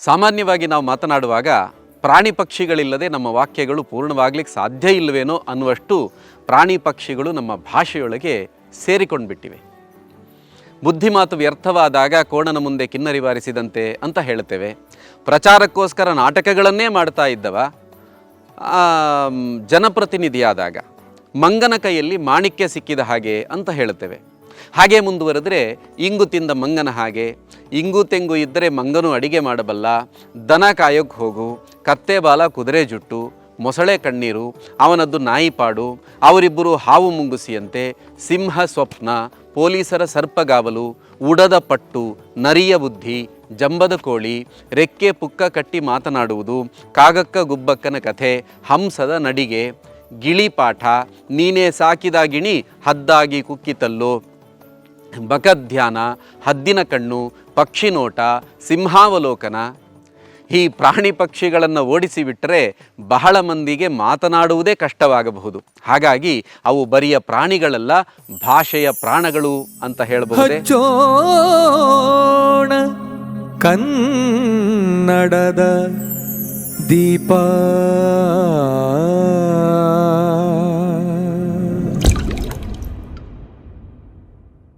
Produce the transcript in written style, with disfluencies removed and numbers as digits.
ಸಾಮಾನ್ಯವಾಗಿ ನಾವು ಮಾತನಾಡುವಾಗ ಪ್ರಾಣಿ ಪಕ್ಷಿಗಳಿಲ್ಲದೆ ನಮ್ಮ ವಾಕ್ಯಗಳು ಪೂರ್ಣವಾಗಲಿಕ್ಕೆ ಸಾಧ್ಯ ಇಲ್ಲವೇನೋ ಅನ್ನುವಷ್ಟು ಪ್ರಾಣಿ ಪಕ್ಷಿಗಳು ನಮ್ಮ ಭಾಷೆಯೊಳಗೆ ಸೇರಿಕೊಂಡ್ಬಿಟ್ಟಿವೆ. ಬುದ್ಧಿಮಾತು ವ್ಯರ್ಥವಾದಾಗ ಕೋಣನ ಮುಂದೆ ಕಿನ್ನರಿ ಬಾರಿಸಿದಂತೆ ಅಂತ ಹೇಳ್ತೇವೆ. ಪ್ರಚಾರಕ್ಕೋಸ್ಕರ ನಾಟಕಗಳನ್ನೇ ಮಾಡ್ತಾ ಇದ್ದವ ಜನಪ್ರತಿನಿಧಿಯಾದಾಗ ಮಂಗನ ಕೈಯಲ್ಲಿ ಮಾಣಿಕ್ಯ ಸಿಕ್ಕಿದ ಹಾಗೆ ಅಂತ ಹೇಳ್ತೇವೆ. ಹಾಗೆ ಮುಂದುವರೆದರೆ ಇಂಗು ತಿಂದ ಮಂಗನ ಹಾಗೆ, ಇಂಗು ತೆಂಗು ಇದ್ದರೆ ಮಂಗನು ಅಡಿಗೆ ಮಾಡಬಲ್ಲ, ದನ ಕಾಯೋಕ್ಕೆ ಹೋಗು, ಕತ್ತೆ ಬಾಲ ಕುದುರೆ ಜುಟ್ಟು, ಮೊಸಳೆ ಕಣ್ಣೀರು, ಅವನದ್ದು ನಾಯಿಪಾಡು, ಅವರಿಬ್ಬರು ಹಾವು ಮುಂಗುಸಿಯಂತೆ, ಸಿಂಹ ಸ್ವಪ್ನ, ಪೊಲೀಸರ ಸರ್ಪಗಾವಲು, ಉಡದ ಪಟ್ಟು, ನರಿಯ ಬುದ್ಧಿ, ಜಂಬದ ಕೋಳಿ, ರೆಕ್ಕೆ ಪುಕ್ಕ ಕಟ್ಟಿ ಮಾತನಾಡುವುದು, ಕಾಗಕ್ಕ ಗುಬ್ಬಕ್ಕನ ಕಥೆ, ಹಂಸದ ನಡಿಗೆ, ಗಿಳಿಪಾಠ, ನೀನೇ ಸಾಕಿದ ಗಿಣಿ ಹದ್ದಾಗಿ ಕುಕ್ಕಿತಲ್ಲೋ, ಬಕಧ್ಯಾನ, ಹದ್ದಿನ ಕಣ್ಣು, ಪಕ್ಷಿ ನೋಟ, ಸಿಂಹಾವಲೋಕನ. ಈ ಪ್ರಾಣಿ ಪಕ್ಷಿಗಳನ್ನು ಓಡಿಸಿಬಿಟ್ಟರೆ ಬಹಳ ಮಂದಿಗೆ ಮಾತನಾಡುವುದೇ ಕಷ್ಟವಾಗಬಹುದು. ಹಾಗಾಗಿ ಅವು ಬರಿಯ ಪ್ರಾಣಿಗಳಲ್ಲ, ಭಾಷೆಯ ಪ್ರಾಣಗಳು ಅಂತ ಹೇಳಬಹುದೇ. ಕನ್ನಡದ ದೀಪ